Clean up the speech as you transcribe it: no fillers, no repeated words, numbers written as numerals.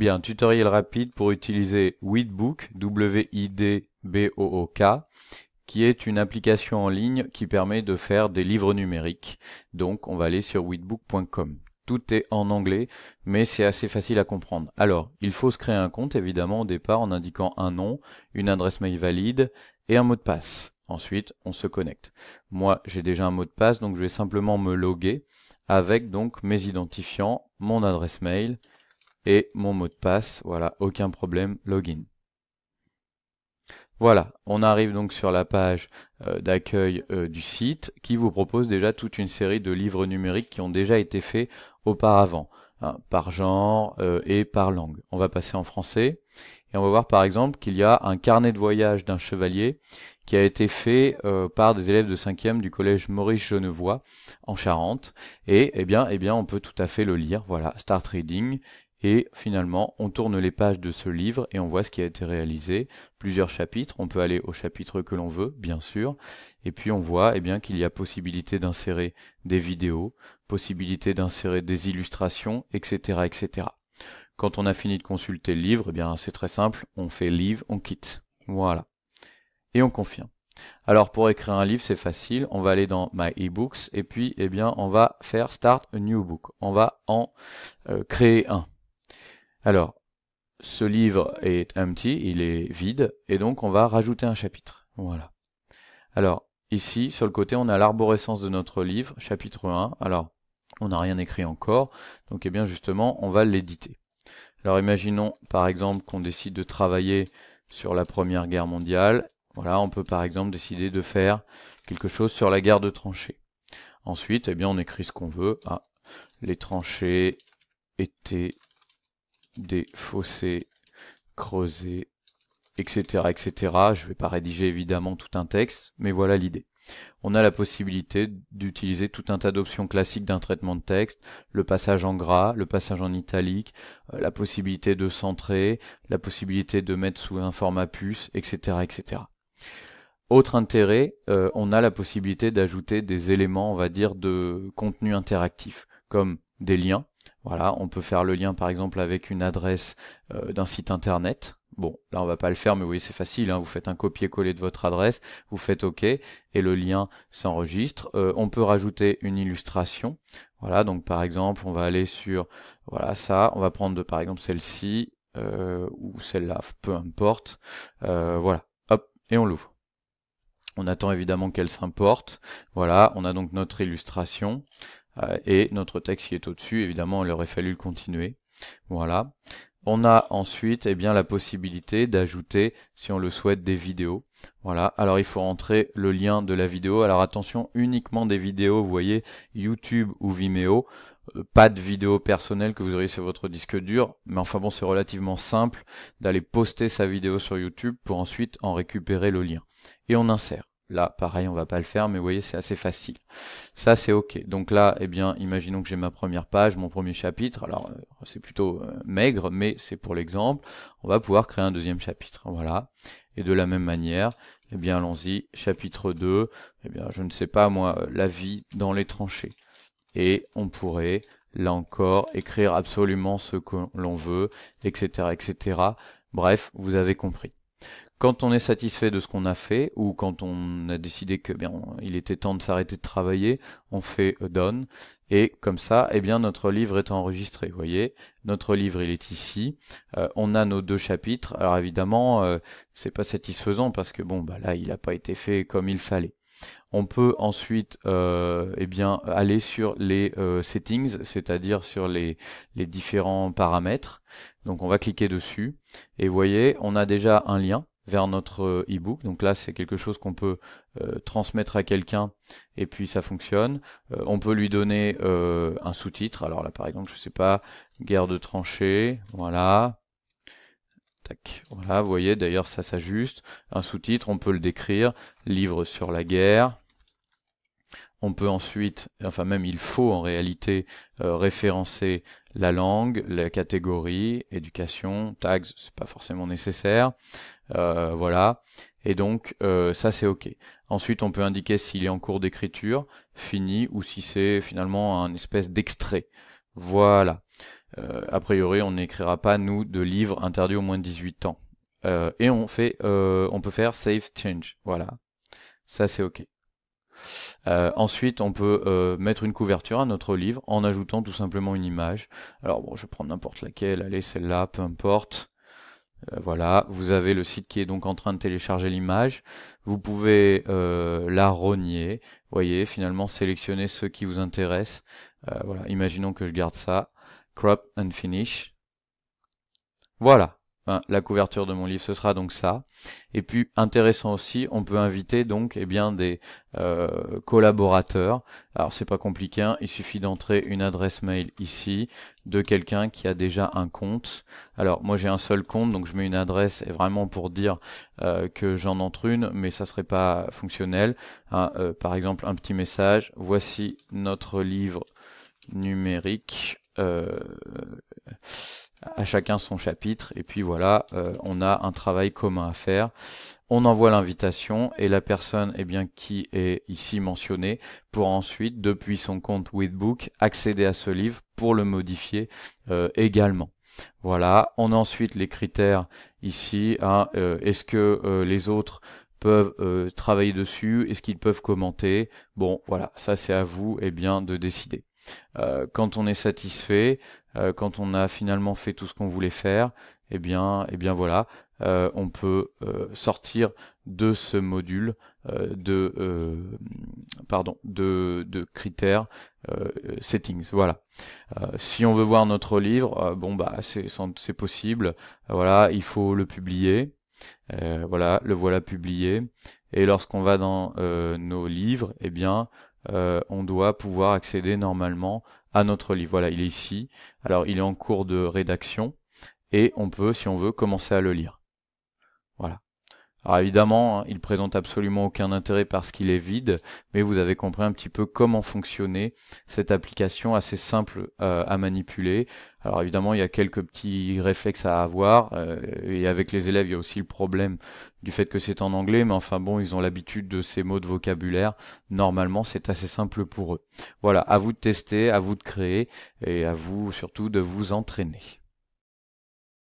Bien, tutoriel rapide pour utiliser Widbook, W-I-D-B-O-O-K, qui est une application en ligne qui permet de faire des livres numériques. Donc, on va aller sur widbook.com. Tout est en anglais, mais c'est assez facile à comprendre. Alors, il faut se créer un compte, évidemment, au départ, en indiquant un nom, une adresse mail valide et un mot de passe. Ensuite, on se connecte. Moi, j'ai déjà un mot de passe, donc je vais simplement me loguer avec donc mes identifiants, mon adresse mail et mon mot de passe. Voilà, aucun problème, login. Voilà, on arrive donc sur la page d'accueil du site qui vous propose déjà toute une série de livres numériques qui ont déjà été faits auparavant, hein, par genre et par langue. On va passer en français et on va voir par exemple qu'il y a un carnet de voyage d'un chevalier qui a été fait par des élèves de 5e du collège Maurice Genevoix en Charente et eh bien on peut tout à fait le lire. Voilà, Start Reading. Et finalement, on tourne les pages de ce livre et on voit ce qui a été réalisé. Plusieurs chapitres, on peut aller au chapitre que l'on veut, bien sûr. Et puis on voit qu'il y a possibilité d'insérer des vidéos, possibilité d'insérer des illustrations, etc., etc. Quand on a fini de consulter le livre, c'est très simple, on fait Leave, on quitte. Voilà. Et on confirme. Alors pour écrire un livre, c'est facile, on va aller dans My eBooks et puis on va faire Start a New Book. On va en créer un. Alors, ce livre est empty, il est vide, et donc on va rajouter un chapitre. Voilà. Alors, ici, sur le côté, on a l'arborescence de notre livre, chapitre 1. Alors, on n'a rien écrit encore, donc justement, on va l'éditer. Alors, imaginons, par exemple, qu'on décide de travailler sur la Première Guerre mondiale. Voilà, on peut par exemple décider de faire quelque chose sur la guerre de tranchées. Ensuite, on écrit ce qu'on veut. Ah, les tranchées étaient des fossés creusés, etc., etc. Je ne vais pas rédiger évidemment tout un texte, mais voilà l'idée. On a la possibilité d'utiliser tout un tas d'options classiques d'un traitement de texte, le passage en gras, le passage en italique, la possibilité de centrer, la possibilité de mettre sous un format puce, etc., etc. Autre intérêt, on a la possibilité d'ajouter des éléments, on va dire, de contenu interactif, comme des liens. Voilà, on peut faire le lien par exemple avec une adresse d'un site internet. Bon, là on va pas le faire, mais vous voyez c'est facile, hein, vous faites un copier-coller de votre adresse, vous faites OK, et le lien s'enregistre. On peut rajouter une illustration. Voilà, donc par exemple, on va aller sur, voilà ça, on va prendre par exemple celle-ci, ou celle-là, peu importe. Voilà, hop, et on l'ouvre. On attend évidemment qu'elle s'importe. Voilà, on a donc notre illustration et notre texte qui est au-dessus. Évidemment, il aurait fallu le continuer. Voilà. On a ensuite la possibilité d'ajouter, si on le souhaite, des vidéos. Voilà. Alors, il faut rentrer le lien de la vidéo. Alors, attention, uniquement des vidéos, vous voyez, YouTube ou Vimeo. Pas de vidéo personnelle que vous auriez sur votre disque dur. Mais enfin bon, c'est relativement simple d'aller poster sa vidéo sur YouTube pour ensuite en récupérer le lien. Et on insère. Là, pareil, on va pas le faire, mais vous voyez, c'est assez facile. Ça, c'est OK. Donc là, imaginons que j'ai ma première page, mon premier chapitre. Alors, c'est plutôt maigre, mais c'est pour l'exemple. On va pouvoir créer un deuxième chapitre. Voilà. Et de la même manière, allons-y. Chapitre 2, je ne sais pas, moi, la vie dans les tranchées. Et on pourrait, là encore, écrire absolument ce que l'on veut, etc., etc. Bref, vous avez compris. Quand on est satisfait de ce qu'on a fait, ou quand on a décidé que il était temps de s'arrêter de travailler, on fait Done, et comme ça, notre livre est enregistré. Vous voyez, notre livre il est ici. On a nos deux chapitres. Alors évidemment, c'est pas satisfaisant parce que là, il n'a pas été fait comme il fallait. On peut ensuite aller sur les settings, c'est-à-dire sur les différents paramètres. Donc on va cliquer dessus, et vous voyez, on a déjà un lien vers notre e-book. Donc là, c'est quelque chose qu'on peut transmettre à quelqu'un et puis ça fonctionne. On peut lui donner un sous-titre. Alors là, par exemple, je sais pas, guerre de tranchées, voilà. Tac, voilà, vous voyez, d'ailleurs, ça s'ajuste. Un sous-titre, on peut le décrire, livre sur la guerre. On peut ensuite, enfin même il faut en réalité référencer la langue, la catégorie, éducation, tags, c'est pas forcément nécessaire. Voilà, et donc ça c'est OK. Ensuite on peut indiquer s'il est en cours d'écriture, fini, ou si c'est finalement un espèce d'extrait. Voilà. A priori, on n'écrira pas, nous, de livres interdits aux moins de 18 ans. Et on peut faire Save Change. Voilà. Ça, c'est OK. Ensuite, on peut mettre une couverture à notre livre en ajoutant tout simplement une image. Alors bon, je vais prendre n'importe laquelle. Allez, celle-là, peu importe. Voilà, vous avez le site qui est donc en train de télécharger l'image. Vous pouvez la rogner. Vous voyez, finalement, sélectionner ceux qui vous intéressent. Voilà, imaginons que je garde ça. Crop and finish. Voilà. La couverture de mon livre, ce sera donc ça. Et puis, intéressant aussi, on peut inviter donc des collaborateurs. Alors, c'est pas compliqué, hein, il suffit d'entrer une adresse mail ici de quelqu'un qui a déjà un compte. Alors, moi j'ai un seul compte, donc je mets une adresse et vraiment pour dire que j'en entre une, mais ça serait pas fonctionnel. Hein, par exemple, un petit message. Voici notre livre numérique. À chacun son chapitre, et puis voilà, on a un travail commun à faire. On envoie l'invitation et la personne qui est ici mentionnée pour ensuite, depuis son compte Whitbook, accéder à ce livre pour le modifier également. Voilà, on a ensuite les critères ici. Est-ce que les autres peuvent travailler dessus? Est-ce qu'ils peuvent commenter? Bon, voilà, ça c'est à vous de décider. Quand on est satisfait, quand on a finalement fait tout ce qu'on voulait faire, voilà, on peut sortir de ce module de critères settings. Voilà. Si on veut voir notre livre, c'est possible. Voilà, il faut le publier. Voilà, le voilà publié. Et lorsqu'on va dans nos livres, on doit pouvoir accéder normalement à notre livre. Voilà, il est ici. Alors, il est en cours de rédaction et on peut, si on veut, commencer à le lire. Voilà. Alors évidemment, hein, il présente absolument aucun intérêt parce qu'il est vide, mais vous avez compris un petit peu comment fonctionnait cette application assez simple à manipuler. Alors évidemment, il y a quelques petits réflexes à avoir, et avec les élèves, il y a aussi le problème du fait que c'est en anglais, mais enfin bon, ils ont l'habitude de ces mots de vocabulaire. Normalement, c'est assez simple pour eux. Voilà, à vous de tester, à vous de créer, et à vous surtout de vous entraîner.